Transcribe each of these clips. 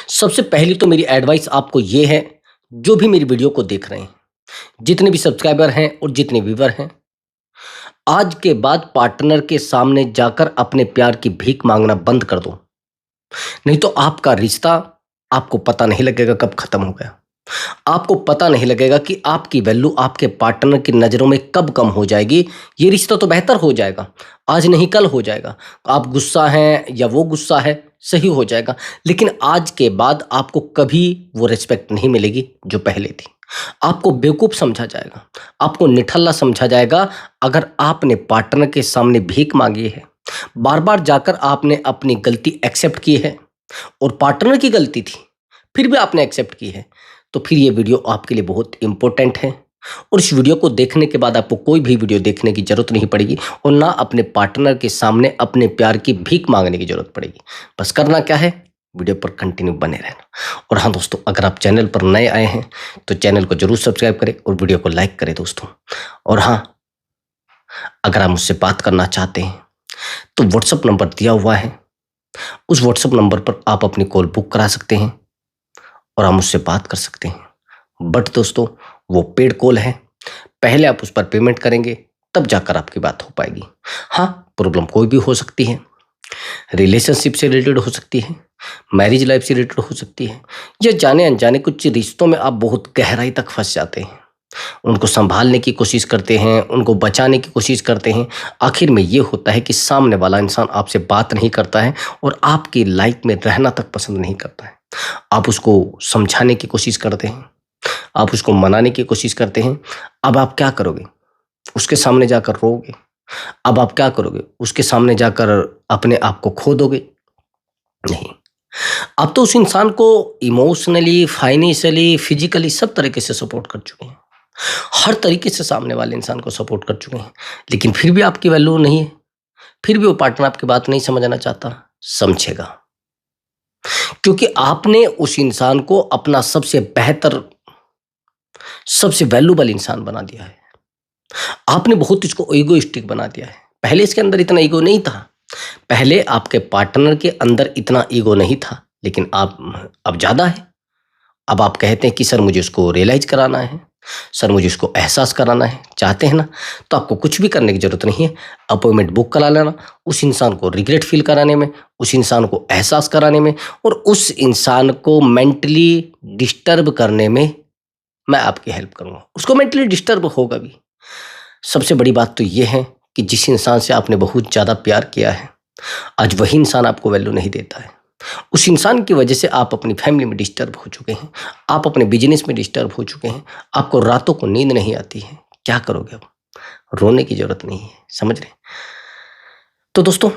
सबसे पहली तो मेरी एडवाइस आपको ये है, जो भी मेरी वीडियो को देख रहे हैं, जितने भी सब्सक्राइबर हैं और जितने व्यूअर हैं, आज के बाद पार्टनर के सामने जाकर अपने प्यार की भीख मांगना बंद कर दो। नहीं तो आपका रिश्ता आपको पता नहीं लगेगा कब खत्म हो गया। आपको पता नहीं लगेगा कि आपकी वैल्यू आपके पार्टनर की नज़रों में कब कम हो जाएगी। ये रिश्ता तो बेहतर हो जाएगा, आज नहीं कल हो जाएगा। आप गुस्सा हैं या वो गुस्सा है, सही हो जाएगा, लेकिन आज के बाद आपको कभी वो रिस्पेक्ट नहीं मिलेगी जो पहले थी। आपको बेवकूफ़ समझा जाएगा, आपको निठल्ला समझा जाएगा अगर आपने पार्टनर के सामने भीख मांगी है, बार बार जाकर आपने अपनी गलती एक्सेप्ट की है और पार्टनर की गलती थी फिर भी आपने एक्सेप्ट की है, तो फिर ये वीडियो आपके लिए बहुत इंपॉर्टेंट है। और इस वीडियो को देखने के बाद आपको कोई भी वीडियो देखने की जरूरत नहीं पड़ेगी और ना अपने पार्टनर के सामने अपने प्यार की भीख मांगने की जरूरत पड़ेगी। बस करना क्या है, वीडियो पर कंटिन्यू बने रहना। और हाँ दोस्तों, अगर आप चैनल पर नए आए हैं तो चैनल को जरूर सब्सक्राइब करें और वीडियो को लाइक करें दोस्तों। और हाँ, अगर आप मुझसे बात करना चाहते हैं तो व्हाट्सअप नंबर दिया हुआ है, उस व्हाट्सअप नंबर पर आप अपनी कॉल बुक करा सकते हैं और आप मुझसे बात कर सकते हैं। बट दोस्तों, वो पेड कॉल है, पहले आप उस पर पेमेंट करेंगे तब जाकर आपकी बात हो पाएगी। हाँ, प्रॉब्लम कोई भी हो सकती है, रिलेशनशिप से रिलेटेड हो सकती है, मैरिज लाइफ से रिलेटेड हो सकती है, या जाने अनजाने कुछ रिश्तों में आप बहुत गहराई तक फंस जाते हैं, उनको संभालने की कोशिश करते हैं, उनको बचाने की कोशिश करते हैं। आखिर में ये होता है कि सामने वाला इंसान आपसे बात नहीं करता है और आपकी लाइफ में रहना तक पसंद नहीं करता है। आप उसको समझाने की कोशिश करते हैं, आप उसको मनाने की कोशिश करते हैं। अब आप क्या करोगे? उसके सामने जाकर रोओगे? अब आप क्या करोगे? उसके सामने जाकर अपने आप को खो दोगे? नहीं। आप तो उस इंसान को इमोशनली, फाइनेंशियली, फिजिकली सब तरीके से सपोर्ट कर चुके हैं। हर तरीके से सामने वाले इंसान को सपोर्ट कर चुके हैं, लेकिन फिर भी आपकी वैल्यू नहीं है, फिर भी वो पार्टनर आपकी बात नहीं समझना चाहता। समझेगा, क्योंकि आपने उस इंसान को अपना सबसे बेहतर, सबसे वैल्यूबल इंसान बना दिया है। आपने बहुत इसको ईगोइस्टिक बना दिया है। पहले इसके अंदर इतना ईगो नहीं था, पहले आपके पार्टनर के अंदर इतना ईगो नहीं था, लेकिन अब ज़्यादा है। अब आप कहते हैं कि सर मुझे उसको रियलाइज कराना है, सर मुझे उसको एहसास कराना है। चाहते हैं ना, तो आपको कुछ भी करने की ज़रूरत नहीं है, अपॉइंटमेंट बुक करा लेना। उस इंसान को रिग्रेट फील कराने में, उस इंसान को एहसास कराने में और उस इंसान को मेंटली डिस्टर्ब करने में मैं आपकी हेल्प करूँगा। उसको मेंटली डिस्टर्ब होगा भी। सबसे बड़ी बात तो ये है कि जिस इंसान से आपने बहुत ज़्यादा प्यार किया है, आज वही इंसान आपको वैल्यू नहीं देता है। उस इंसान की वजह से आप अपनी फैमिली में डिस्टर्ब हो चुके हैं, आप अपने बिजनेस में डिस्टर्ब हो चुके हैं, आपको रातों को नींद नहीं आती है। क्या करोगे अब? रोने की ज़रूरत नहीं है, समझ रहे? तो दोस्तों,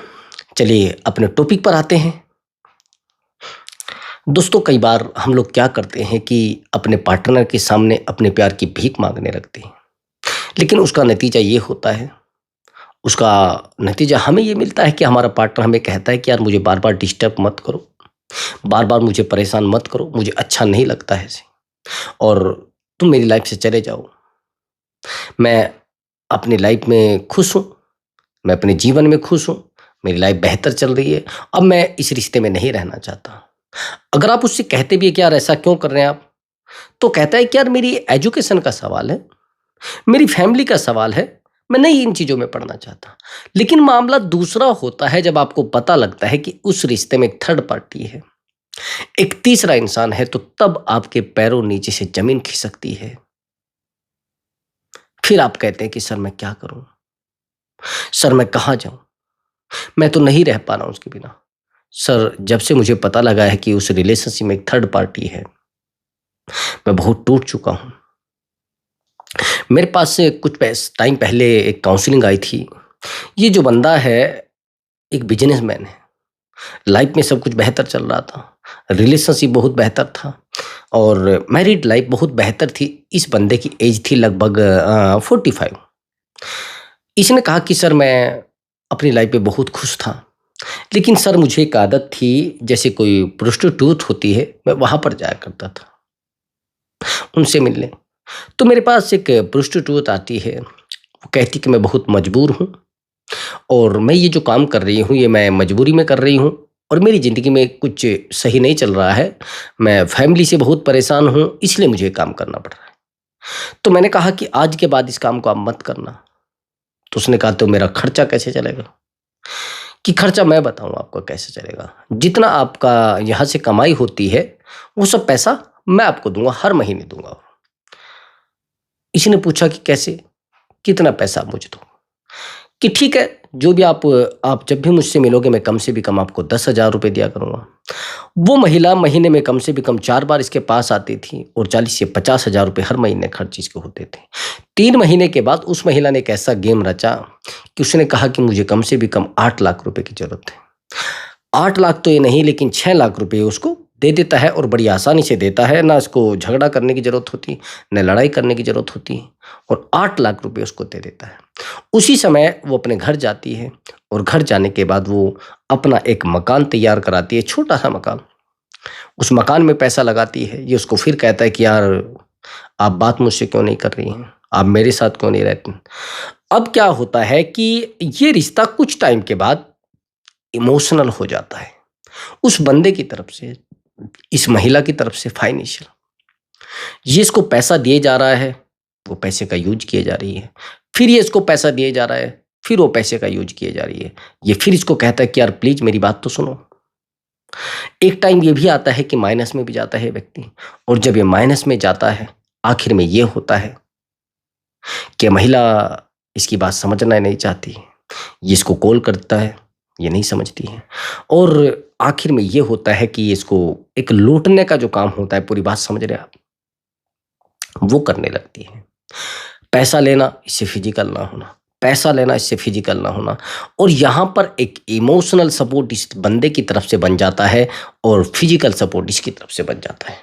चलिए अपने टॉपिक पर आते हैं। दोस्तों, कई बार हम लोग क्या करते हैं कि अपने पार्टनर के सामने अपने प्यार की भीख मांगने लगते हैं, लेकिन उसका नतीजा ये होता है, उसका नतीजा हमें ये मिलता है कि हमारा पार्टनर हमें कहता है कि यार मुझे बार-बार डिस्टर्ब मत करो, बार-बार मुझे परेशान मत करो, मुझे अच्छा नहीं लगता है ऐसे, और तुम मेरी लाइफ से चले जाओ। मैं अपनी लाइफ में खुश हूँ, मैं अपने जीवन में खुश हूँ, मेरी लाइफ बेहतर चल रही है, अब मैं इस रिश्ते में नहीं रहना चाहता। अगर आप उससे कहते भी हैं कि यार ऐसा क्यों कर रहे हैं आप? तो कहता है कि यार मेरी एजुकेशन का सवाल है, मेरी फैमिली का सवाल है, मैं नहीं इन चीज़ों में पड़ना चाहता। लेकिन मामला दूसरा होता है जब आपको पता लगता है कि उस रिश्ते में एक थर्ड पार्टी है, एक तीसरा इंसान है, तो तब आपके पैरों नीचे से ज़मीन खिसकती है। फिर आप कहते हैं कि सर मैं क्या करूँ? सर मैं कहाँ जाऊँ? मैं तो नहीं रह पा रहा हूँ उसके बिना। सर जब से मुझे पता लगा है कि उस रिलेशनशिप में एक थर्ड पार्टी है, मैं बहुत टूट चुका हूँ। मेरे पास से कुछ टाइम पहले एक काउंसलिंग आई थी। ये जो बंदा है एक बिजनेसमैन है, लाइफ में सब कुछ बेहतर चल रहा था, रिलेशनशिप बहुत बेहतर था और मैरिड लाइफ बहुत बेहतर थी। इस बंदे की एज थी लगभग 45। इसने कहा कि सर मैं अपनी लाइफ में बहुत खुश था, लेकिन सर मुझे एक आदत थी, जैसे कोई प्रोस्टिट्यूट होती है, मैं वहाँ पर जाया करता था उनसे मिलने। तो मेरे पास एक प्रोस्टिट्यूट आती है, वो कहती कि मैं बहुत मजबूर हूँ और मैं ये जो काम कर रही हूँ ये मैं मजबूरी में कर रही हूँ, और मेरी ज़िंदगी में कुछ सही नहीं चल रहा है। मैं फैमिली से बहुत परेशान हूँ, इसलिए मुझे ये काम करना पड़ रहा है। तो मैंने कहा कि आज के बाद इस काम को आप मत करना। तो उसने कहा तो मेरा खर्चा कैसे चलेगा? कि खर्चा मैं बताऊँ आपको कैसे चलेगा। जितना आपका यहाँ से कमाई होती है, वो सब पैसा मैं आपको दूँगा, हर महीने दूँगा। इसी ने पूछा कि कैसे? कितना पैसा आप मुझे दो? कि ठीक है, जो भी आप जब भी मुझसे मिलोगे मैं कम से भी कम आपको 10,000 रुपए दिया करूँगा। वो महिला महीने में कम से भी कम 4 बार इसके पास आती थी और 40 से 50,000 रुपए हर महीने खर्च इसके होते थे। 3 महीने के बाद उस महिला ने एक ऐसा गेम रचा कि उसने कहा कि मुझे कम से भी कम 8 लाख रुपए की ज़रूरत है। 8 लाख तो ये नहीं, लेकिन 6 लाख रुपए उसको दे देता है और बड़ी आसानी से देता है। ना इसको झगड़ा करने की ज़रूरत होती, ना लड़ाई करने की ज़रूरत होती, और 8 लाख रुपए उसको दे देता है। उसी समय वो अपने घर जाती है और घर जाने के बाद वो अपना एक मकान तैयार कराती है, छोटा-सा मकान। उस मकान में पैसा लगाती है। ये उसको फिर कहता है कि यार, आप बात मुझसे क्यों नहीं कर रही हैं? आप मेरे साथ क्यों नहीं रहती? अब क्या होता है कि ये रिश्ता कुछ टाइम के बाद इमोशनल हो जाता है। उस बंदे की तरफ से, इस महिला की तरफ से फाइनेंशियल। ये इसको पैसा दिए जा रहा है, वो पैसे का यूज़ किए जा रही है। फिर ये इसको पैसा दिए जा रहा है, फिर वो पैसे का यूज़ किए जा रही है। ये फिर इसको कहता है कि यार प्लीज़ मेरी बात तो सुनो। एक टाइम ये भी आता है कि माइनस में भी जाता है व्यक्ति, और जब ये माइनस में जाता है, आखिर में ये होता है कि महिला इसकी बात समझना नहीं चाहती। ये इसको कॉल करता है, ये नहीं समझती है, और आखिर में ये होता है कि इसको एक लूटने का जो काम होता है, पूरी बात समझ रहे हैं आप, वो करने लगती है। पैसा लेना, इससे फिजिकल ना होना, पैसा लेना, इससे फिजिकल ना होना, और यहाँ पर एक इमोशनल सपोर्ट इस बंदे की तरफ से बन जाता है और फिजिकल सपोर्ट इसकी तरफ से बन जाता है।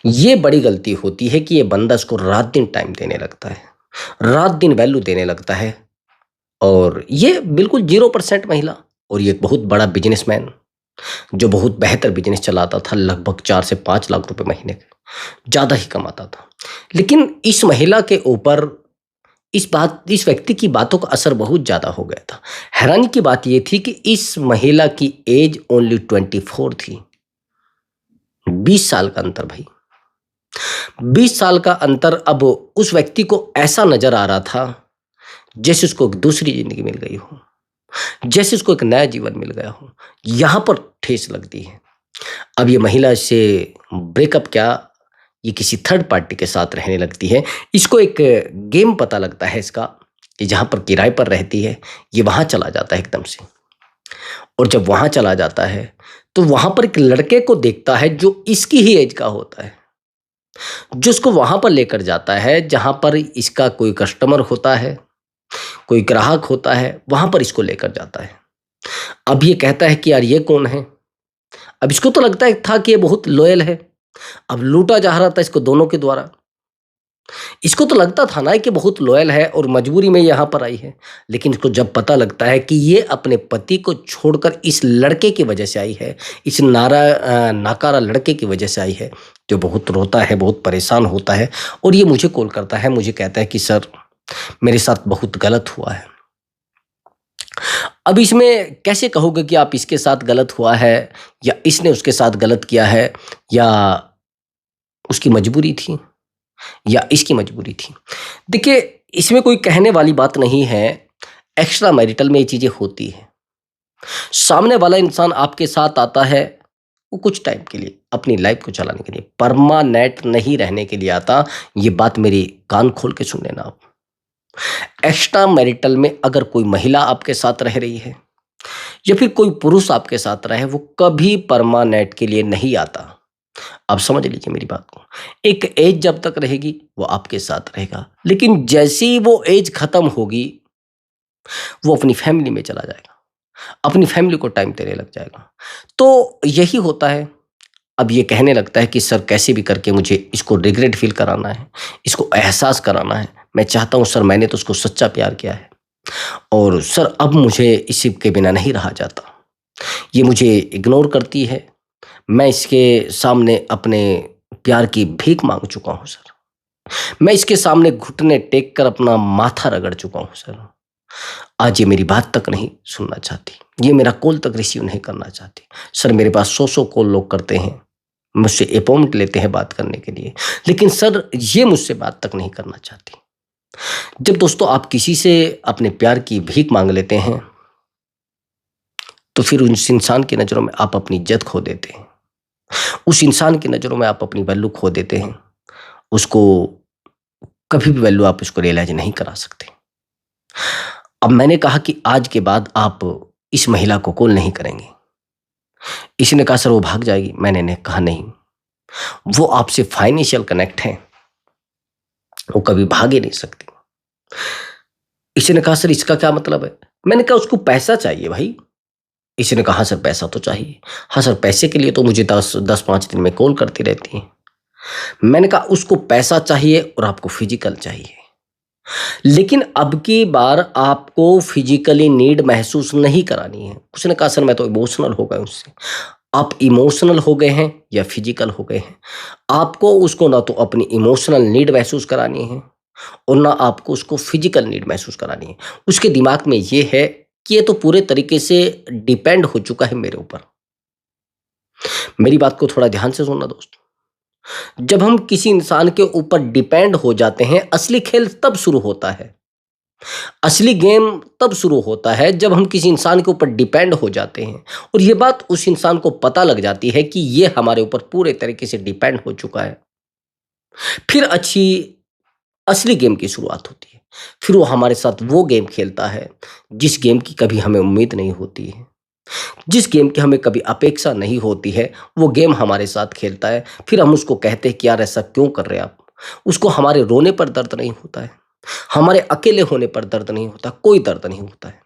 ये बड़ी गलती होती है कि ये बंदा इसको रात दिन टाइम देने लगता है, रात दिन वैल्यू देने लगता है, और ये बिल्कुल 0% महिला, और ये एक बहुत बड़ा बिजनेसमैन जो बहुत बेहतर बिजनेस चलाता था, लगभग 4 से 5 लाख रुपए महीने के, ज़्यादा ही कमाता था। लेकिन इस महिला के ऊपर इस व्यक्ति की बातों का असर बहुत ज़्यादा हो गया था। हैरानी की बात ये थी कि इस महिला की एज ओनली 24 थी। 20 साल का अंतर भाई, 20 साल का अंतर। अब उस व्यक्ति को ऐसा नज़र आ रहा था जैसे उसको एक दूसरी ज़िंदगी मिल गई हो, जैसे उसको एक नया जीवन मिल गया हो। यहाँ पर ठेस लगती है। अब ये महिला इससे ब्रेकअप क्या, ये किसी थर्ड पार्टी के साथ रहने लगती है। इसको एक गेम पता लगता है इसका, कि जहाँ पर किराए पर रहती है, ये वहाँ चला जाता है एकदम से। और जब वहाँ चला जाता है तो वहाँ पर एक लड़के को देखता है जो इसकी ही एज का होता है, जो उसको वहाँ पर लेकर जाता है जहाँ पर इसका कोई कस्टमर होता है, कोई ग्राहक होता है, वहाँ पर इसको लेकर जाता है। अब ये कहता है कि यार ये कौन है? अब इसको तो लगता है था कि ये बहुत लॉयल है। अब लूटा जा रहा था इसको दोनों के द्वारा। इसको तो लगता था ना कि बहुत लॉयल है और मजबूरी में यहाँ पर आई है। लेकिन इसको जब पता लगता है कि ये अपने पति को छोड़कर इस लड़के की वजह से आई है, इस नाकारा लड़के की वजह से आई है, जो बहुत रोता है, बहुत परेशान होता है, और ये मुझे कॉल करता है, मुझे कहता है कि सर मेरे साथ बहुत गलत हुआ है। अब इसमें कैसे कहोगे कि आप इसके साथ गलत हुआ है, या इसने उसके साथ गलत किया है, या उसकी मजबूरी थी, या इसकी मजबूरी थी? देखिए, इसमें कोई कहने वाली बात नहीं है। एक्स्ट्रा मैरिटल में ये चीज़ें होती हैं। सामने वाला इंसान आपके साथ आता है, वो कुछ टाइम के लिए, अपनी लाइफ को चलाने के लिए, परमानेंट नहीं रहने के लिए आता। ये बात मेरी कान खोल के सुन लेना आप। एक्स्ट्रा मैरिटल में अगर कोई महिला आपके साथ रह रही है, या फिर कोई पुरुष आपके साथ रहे, वो कभी परमानेंट के लिए नहीं आता। आप समझ लीजिए मेरी बात को। एक एज जब तक रहेगी वो आपके साथ रहेगा, लेकिन जैसे ही वो एज खत्म होगी, वो अपनी फैमिली में चला जाएगा, अपनी फैमिली को टाइम देने लग जाएगा। तो यही होता है। अब ये कहने लगता है कि सर कैसे भी करके मुझे इसको रिग्रेट फील कराना है, इसको एहसास कराना है। मैं चाहता हूँ सर, मैंने तो उसको सच्चा प्यार किया है, और सर अब मुझे इसी के बिना नहीं रहा जाता। ये मुझे इग्नोर करती है। मैं इसके सामने अपने प्यार की भीख मांग चुका हूँ सर। मैं इसके सामने घुटने टेक कर अपना माथा रगड़ चुका हूँ सर। आज ये मेरी बात तक नहीं सुनना चाहती, ये मेरा कॉल तक रिसीव नहीं करना चाहती। सर मेरे पास 100-100 कॉल लोग करते हैं, मुझसे अपॉइंटमेंट लेते हैं बात करने के लिए, लेकिन सर ये मुझसे बात तक नहीं करना चाहती। जब दोस्तों आप किसी से अपने प्यार की भीख मांग लेते हैं, तो फिर उस इंसान की नज़रों में आप अपनी इज्जत खो देते हैं। उस इंसान की नज़रों में आप अपनी वैल्यू खो देते हैं। उसको कभी भी वैल्यू आप उसको रियलाइज़ नहीं करा सकते। अब मैंने कहा कि आज के बाद आप इस महिला को कॉल नहीं करेंगे। इसने कहा सर वो भाग जाएगी। मैंने कहा नहीं, वो आपसे फाइनेंशियल कनेक्ट है, वो कभी भाग ही नहीं सकती। इसने कहा सर इसका क्या मतलब है? मैंने कहा उसको पैसा चाहिए भाई। इसने कहा हाँ सर पैसा तो चाहिए। हाँ सर पैसे के लिए तो मुझे 10-5 दिन में कॉल करती रहती है। मैंने कहा उसको पैसा चाहिए और आपको फिजिकल चाहिए, लेकिन अब की बार आपको फिजिकली नीड महसूस नहीं करानी है। उसने कहा सर मैं तो इमोशनल हो गया उससे। आप इमोशनल हो गए हैं या फिजिकल हो गए हैं, आपको उसको ना तो अपनी इमोशनल नीड महसूस करानी है और ना आपको उसको फिजिकल नीड महसूस करानी है। उसके दिमाग में ये है कि ये तो पूरे तरीके से डिपेंड हो चुका है मेरे ऊपर। मेरी बात को थोड़ा ध्यान से सुनना दोस्त। जब हम किसी इंसान के ऊपर डिपेंड हो जाते हैं, असली खेल तब शुरू होता है। असली गेम तब शुरू होता है जब हम किसी इंसान के ऊपर डिपेंड हो जाते हैं और ये बात उस इंसान को पता लग जाती है कि ये हमारे ऊपर पूरे तरीके से डिपेंड हो चुका है। फिर अच्छी असली गेम की शुरुआत होती है। फिर वो हमारे साथ वो गेम खेलता है जिस गेम की कभी हमें उम्मीद नहीं होती है, जिस गेम की हमें कभी अपेक्षा नहीं होती है, वो गेम हमारे साथ खेलता है। फिर हम उसको कहते हैं कि यार ऐसा क्यों कर रहे हैं आप? उसको हमारे रोने पर दर्द नहीं होता है, हमारे अकेले होने पर दर्द नहीं होता, कोई दर्द नहीं होता है।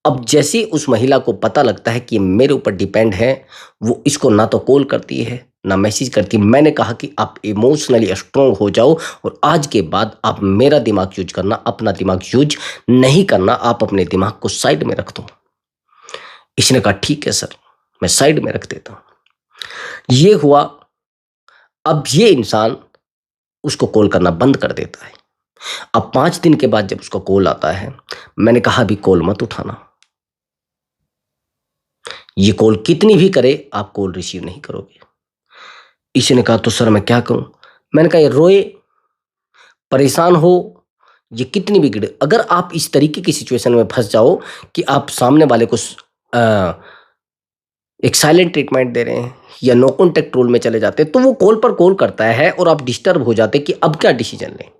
अब जैसे ही उस महिला को पता लगता है कि मेरे ऊपर डिपेंड है, वो इसको ना तो कॉल करती है, ना मैसेज करती है। मैंने कहा कि आप इमोशनली स्ट्रांग हो जाओ और आज के बाद आप मेरा दिमाग यूज़ करना, अपना दिमाग यूज़ नहीं करना। आप अपने दिमाग को साइड में रख दो। इसने कहा ठीक है सर, मैं साइड में रख देता हूँ। ये हुआ। अब ये इंसान उसको कॉल करना बंद कर देता है। अब 5 दिन के बाद जब उसका कॉल आता है, मैंने कहा अभी कॉल मत उठाना। ये कॉल कितनी भी करे आप कॉल रिसीव नहीं करोगे। इसने कहा तो सर मैं क्या करूं? मैंने कहा ये रोए, परेशान हो, ये कितनी भी गिरे, अगर आप इस तरीके की सिचुएशन में फंस जाओ कि आप सामने वाले को एक साइलेंट ट्रीटमेंट दे रहे हैं या नो कॉन्टैक्ट रूल में चले जाते हैं, तो वो कॉल पर कॉल करता है और आप डिस्टर्ब हो जाते हैं कि अब क्या डिसीजन लें।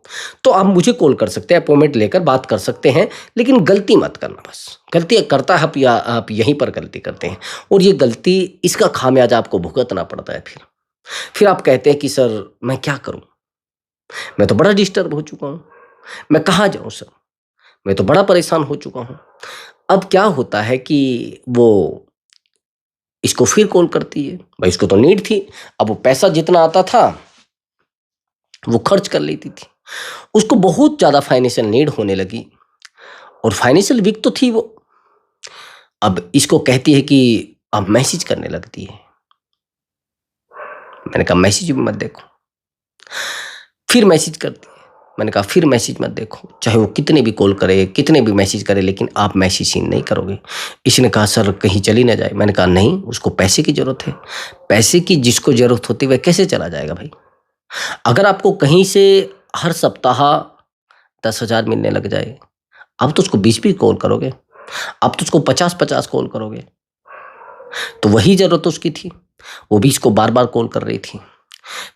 तो आप मुझे कॉल कर सकते हैं, अपॉइंटमेंट लेकर बात कर सकते हैं, लेकिन गलती मत करना। बस गलती करता है आप या आप यहीं पर गलती करते हैं और ये गलती, इसका खामियाजा आपको भुगतना पड़ता है। फिर आप कहते हैं कि सर मैं क्या करूं, मैं तो बड़ा डिस्टर्ब हो चुका हूं, मैं कहाँ जाऊं सर, मैं तो बड़ा परेशान हो चुका हूं। अब क्या होता है कि वो इसको फिर कॉल करती है। भाई इसको तो नीड थी, अब वो पैसा जितना आता था वो खर्च कर लेती थी। उसको बहुत ज़्यादा फाइनेंशियल नीड होने लगी और फाइनेंशियल वीक तो थी वो। अब इसको कहती है कि अब मैसेज करने लगती है। मैंने कहा मैसेज भी मत देखो। फिर मैसेज करती है। मैंने कहा फिर मैसेज मत देखो, चाहे वो कितने भी कॉल करे, कितने भी मैसेज करे, लेकिन आप मैसेज सीन नहीं करोगे। इसने कहा सर कहीं चली ना जाए। मैंने कहा नहीं, उसको पैसे की ज़रूरत है। पैसे की जिसको ज़रूरत होती है वह कैसे चला जाएगा भाई? अगर आपको कहीं से हर सप्ताह 10,000 मिलने लग जाए, अब तो उसको 20-20 कॉल करोगे, अब तो उसको 50-50 कॉल करोगे। तो वही ज़रूरत उसकी थी, वो भी इसको बार-बार कॉल कर रही थी।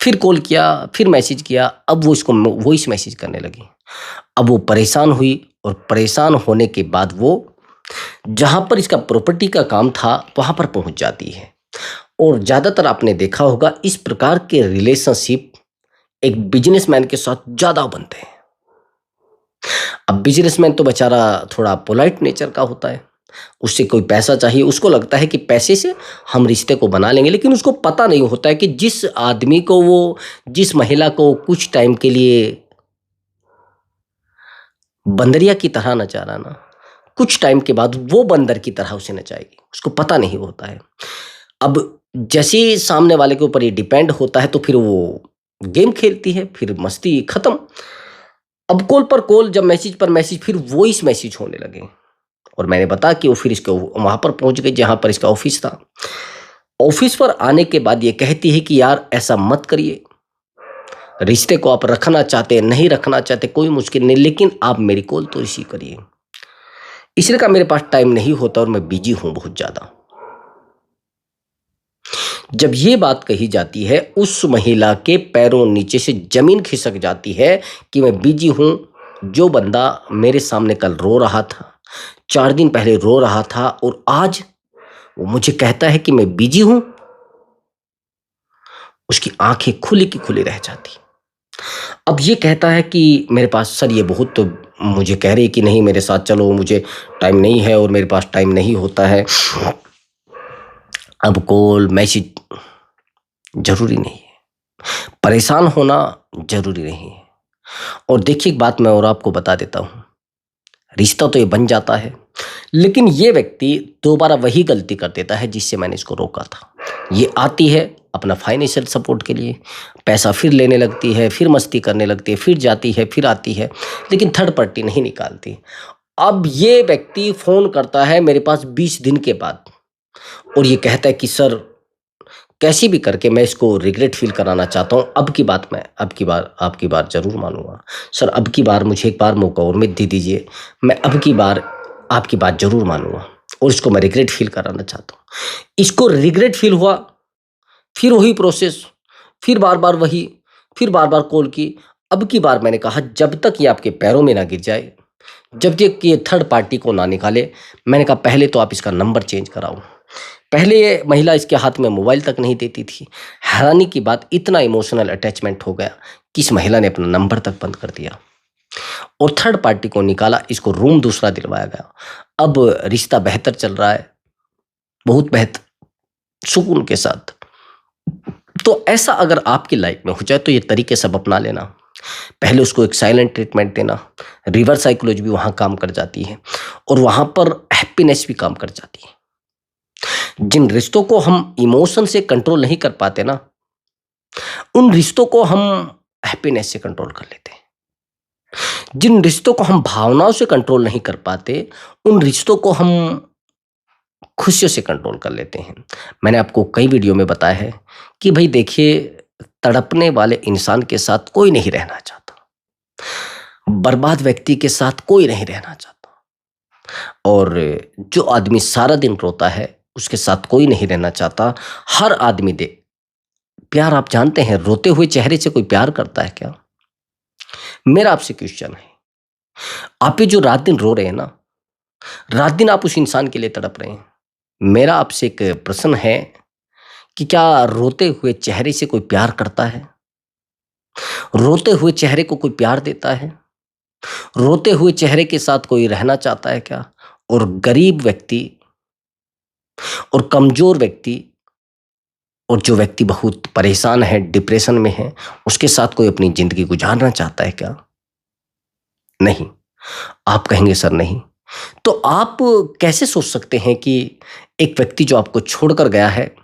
फिर कॉल किया, फिर मैसेज किया, अब वो इसको वॉइस मैसेज करने लगी। अब वो परेशान हुई और परेशान होने के बाद वो जहाँ पर इसका प्रॉपर्टी का काम था, वहाँ पर पहुँच जाती है। और ज़्यादातर आपने देखा होगा इस प्रकार के रिलेशनशिप एक बिज़नेसमैन के साथ ज़्यादा बनते हैं। अब बिज़नेसमैन तो बेचारा थोड़ा पोलाइट नेचर का होता है, उससे कोई पैसा चाहिए, उसको लगता है कि पैसे से हम रिश्ते को बना लेंगे, लेकिन उसको पता नहीं होता है कि जिस आदमी को वो, जिस महिला को कुछ टाइम के लिए बंदरिया की तरह नचा रहा ना, कुछ टाइम के बाद वो बंदर की तरह उसे नचाएगी, उसको पता नहीं होता है। अब जैसे ही सामने वाले के ऊपर ये डिपेंड होता है तो फिर वो गेम खेलती है, फिर मस्ती खत्म। अब कॉल पर कॉल, जब मैसेज पर मैसेज, फिर वॉइस मैसेज होने लगे। और मैंने बताया कि वो फिर इसके वहां पर पहुंच गई जहां पर इसका ऑफिस था। ऑफिस पर आने के बाद ये कहती है कि यार ऐसा मत करिए, रिश्ते को आप रखना चाहते हैं, नहीं रखना चाहते, कोई मुश्किल नहीं, लेकिन आप मेरी कॉल तो रिसीव करिए। इसलिए का मेरे पास टाइम नहीं होता और मैं बिजी हूं बहुत ज्यादा। जब ये बात कही जाती है, उस महिला के पैरों नीचे से जमीन खिसक जाती है कि मैं बिजी हूं। जो बंदा मेरे सामने कल रो रहा था, 4 दिन पहले रो रहा था, और आज वो मुझे कहता है कि मैं बिजी हूं, उसकी आंखें खुली की खुली रह जाती। अब ये कहता है कि मेरे पास सर ये बहुत, तो मुझे कह रही है कि नहीं मेरे साथ चलो, मुझे टाइम नहीं है और मेरे पास टाइम नहीं होता है। अब कॉल मैसेज जरूरी नहीं है, परेशान होना जरूरी नहीं है। और देखिए एक बात मैं और आपको बता देता हूं, रिश्ता तो ये बन जाता है, लेकिन ये व्यक्ति दोबारा वही गलती कर देता है जिससे मैंने इसको रोका था। ये आती है अपना फाइनेंशियल सपोर्ट के लिए, पैसा फिर लेने लगती है, फिर मस्ती करने लगती है, फिर जाती है, फिर आती है, लेकिन थर्ड पार्टी नहीं निकालती। अब ये व्यक्ति फोन करता है मेरे पास 20 दिन के बाद, और ये कहता है कि सर कैसी भी करके मैं इसको रिग्रेट फील कराना चाहता हूँ। अब की बात मैं अब की बार आपकी बात जरूर मानूंगा सर, अब की बार मुझे एक बार मौका और दे दीजिए, मैं अब की बार आपकी बात जरूर मानूंगा और इसको मैं रिग्रेट फील कराना चाहता हूँ। इसको रिग्रेट फील हुआ, फिर वही प्रोसेस, फिर बार बार वही, फिर बार बार कॉल की। अब की बार मैंने कहा जब तक ये आपके पैरों में ना गिर जाए, जब तक ये थर्ड पार्टी को ना निकाले, मैंने कहा पहले तो आप इसका नंबर चेंज कराओ। पहले ये महिला इसके हाथ में मोबाइल तक नहीं देती थी। हैरानी की बात, इतना इमोशनल अटैचमेंट हो गया कि इस महिला ने अपना नंबर तक बंद कर दिया और थर्ड पार्टी को निकाला, इसको रूम दूसरा दिलवाया गया। अब रिश्ता बेहतर चल रहा है, बहुत बेहतर, सुकून के साथ। तो ऐसा अगर आपकी लाइफ में हो जाए तो ये तरीके सब अपना लेना। पहले उसको एक साइलेंट ट्रीटमेंट देना, रिवर्स साइकोलॉजी भी वहां काम कर जाती है और वहां पर हैप्पीनेस भी काम कर जाती है। जिन रिश्तों को हम इमोशन से कंट्रोल नहीं कर पाते ना, उन रिश्तों को हम हैप्पीनेस से कंट्रोल कर लेते हैं। जिन रिश्तों को हम भावनाओं से कंट्रोल नहीं कर पाते, उन रिश्तों को हम खुशियों से कंट्रोल कर लेते हैं। मैंने आपको कई वीडियो में बताया है कि भाई देखिए, तड़पने वाले इंसान के साथ कोई नहीं रहना चाहता, बर्बाद व्यक्ति के साथ कोई नहीं रहना चाहता, और जो आदमी सारा दिन रोता है उसके साथ कोई नहीं रहना चाहता। हर आदमी दे प्यार, आप जानते हैं रोते हुए चेहरे से कोई प्यार करता है क्या? मेरा आपसे क्वेश्चन है, आप ये जो रात दिन रो रहे हैं ना, रात दिन आप उस इंसान के लिए तड़प रहे हैं। मेरा आपसे एक प्रश्न है कि क्या रोते हुए चेहरे से कोई प्यार करता है? रोते हुए चेहरे को कोई प्यार देता है? रोते हुए चेहरे के साथ कोई रहना चाहता है क्या? और गरीब व्यक्ति और कमजोर व्यक्ति और जो व्यक्ति बहुत परेशान है, डिप्रेशन में है, उसके साथ कोई अपनी जिंदगी गुजारना चाहता है क्या? नहीं। आप कहेंगे सर नहीं। तो आप कैसे सोच सकते हैं कि एक व्यक्ति जो आपको छोड़कर गया है,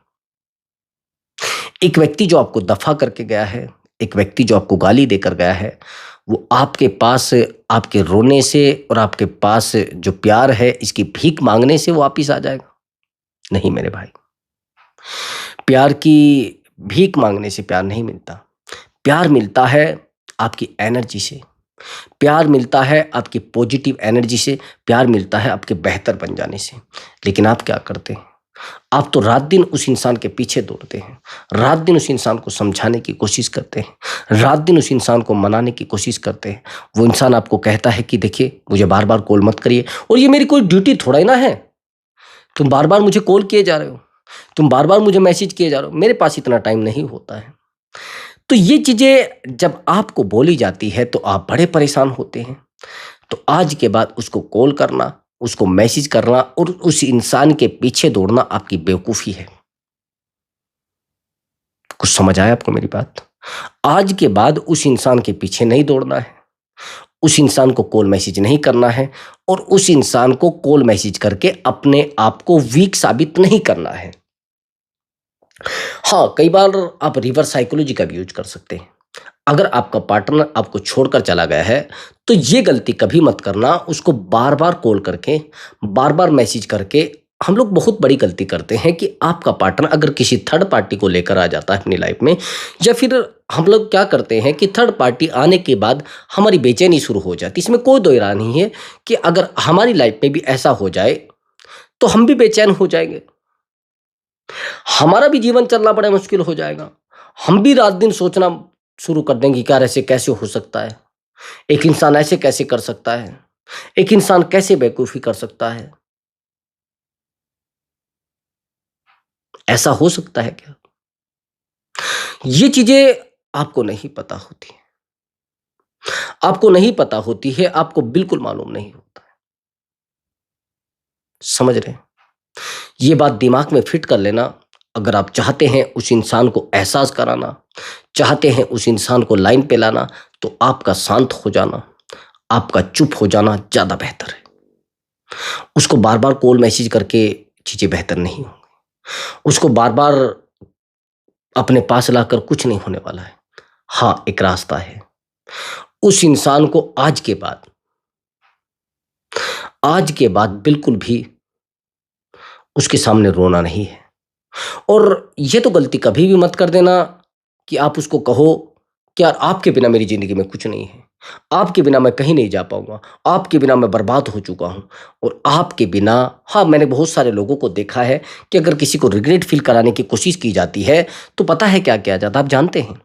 एक व्यक्ति जो आपको दफा करके गया है, एक व्यक्ति जो आपको गाली देकर गया है, वो आपके पास आपके रोने से और आपके पास जो प्यार है इसकी भीख मांगने से वो वापिस आ जाएगा? नहीं मेरे भाई, प्यार की भीख मांगने से प्यार नहीं मिलता। प्यार मिलता है आपकी एनर्जी से, प्यार मिलता है आपकी पॉजिटिव एनर्जी से, प्यार मिलता है आपके बेहतर बन जाने से। लेकिन आप क्या करते हैं? आप तो रात दिन उस इंसान के पीछे दौड़ते हैं, रात दिन उस इंसान को समझाने की कोशिश करते हैं, रात दिन उस इंसान को मनाने की कोशिश करते हैं। वो इंसान आपको कहता है कि देखिए मुझे बार बार कॉल मत करिए, और ये मेरी कोई ड्यूटी थोड़ा ही ना है, तुम बार बार मुझे कॉल किए जा रहे हो, तुम बार बार मुझे मैसेज किए जा रहे हो, मेरे पास इतना टाइम नहीं होता है। तो ये चीजें जब आपको बोली जाती है तो आप बड़े परेशान होते हैं। तो आज के बाद उसको कॉल करना, उसको मैसेज करना और उस इंसान के पीछे दौड़ना आपकी बेवकूफी है। कुछ समझ आया आपको मेरी बात? आज के बाद उस इंसान के पीछे नहीं दौड़ना है, उस इंसान को कॉल मैसेज नहीं करना है, और उस इंसान को कॉल मैसेज करके अपने आप को वीक साबित नहीं करना है। हाँ, कई बार आप रिवर्स साइकोलॉजी का भी यूज कर सकते हैं। अगर आपका पार्टनर आपको छोड़कर चला गया है, तो ये गलती कभी मत करना, उसको बार-बार कॉल करके, बार-बार मैसेज करके। हम लोग बहुत बड़ी गलती करते हैं कि आपका पार्टनर अगर किसी थर्ड पार्टी को लेकर आ जाता है अपनी लाइफ में, या फिर हम लोग क्या करते हैं कि थर्ड पार्टी आने के बाद हमारी बेचैनी शुरू हो जाती है। इसमें कोई दो राय नहीं है कि अगर हमारी लाइफ में भी ऐसा हो जाए, तो हम भी बेचैन हो जाएँगे। हमारा भी जीवन चलना बड़ा मुश्किल हो जाएगा। हम भी रात-दिन सोचना शुरू कर देंगे कि यार ऐसे कैसे हो सकता है? एक इंसान ऐसे कैसे कर सकता है? एक इंसान कैसे बेवकूफ़ी कर सकता है? ऐसा हो सकता है क्या? ये चीज़ें आपको नहीं पता होती हैं। आपको नहीं पता होती है, आपको बिल्कुल मालूम नहीं होता है। समझ रहे हैं? ये बात दिमाग में फिट कर लेना। अगर आप चाहते हैं उस इंसान को एहसास कराना, चाहते हैं उस इंसान को लाइन पे लाना, तो आपका शांत हो जाना, आपका चुप हो जाना ज़्यादा बेहतर है। उसको बार-बार कॉल मैसेज करके चीज़ें बेहतर नहीं होंगी। उसको बार-बार अपने पास लाकर कुछ नहीं होने वाला है। हाँ, एक रास्ता है। उस इंसान को आज के बाद बिल्कुल भी उसके सामने रोना नहीं है। और ये तो गलती कभी भी मत कर देना कि आप उसको कहो कि यार आपके बिना मेरी ज़िंदगी में कुछ नहीं है। आपके बिना मैं कहीं नहीं जा पाऊँगा। आपके बिना मैं बर्बाद हो चुका हूँ। और आपके बिना, हाँ, मैंने बहुत सारे लोगों को देखा है कि अगर किसी को रिग्रेट फ़ील कराने की कोशिश की जाती है, तो पता है क्या किया जाता है? आप जानते हैं?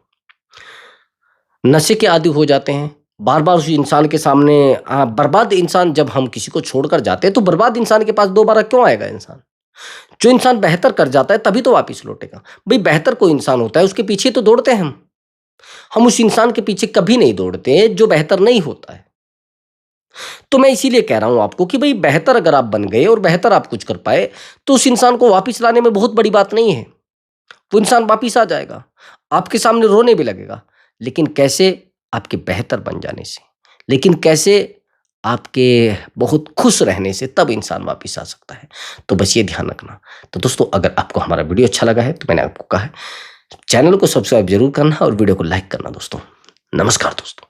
नशे के आदी हो जाते हैं। बार-बार उस इंसान के सामने, बर्बाद इंसान, जब हम किसी को छोड़कर जाते हैं, तो बर्बाद इंसान के पास दोबारा क्यों आएगा इंसान? जो इंसान बेहतर कर जाता है तभी तो वापिस लौटेगा। भई बेहतर कोई इंसान होता है, उसके पीछे तो दौड़ते हैं हम। हम उस इंसान के पीछे कभी नहीं दौड़ते जो बेहतर नहीं होता है। तो मैं इसीलिए कह रहा हूँ आपको कि भई बेहतर अगर आप बन गए और बेहतर आप कुछ कर पाए, तो उस इंसान को वापिस लाने में बहुत बड़ी बात नहीं है। वो इंसान वापिस आ जाएगा, आपके सामने रोने भी लगेगा। लेकिन कैसे? आपके बेहतर बन जाने से। लेकिन कैसे? आपके बहुत खुश रहने से, तब इंसान वापिस आ सकता है। तो बस ये ध्यान रखना। तो दोस्तों, अगर आपको हमारा वीडियो अच्छा लगा है, तो मैंने आपको कहा है, चैनल को सब्सक्राइब ज़रूर करना और वीडियो को लाइक करना दोस्तों। नमस्कार दोस्तों।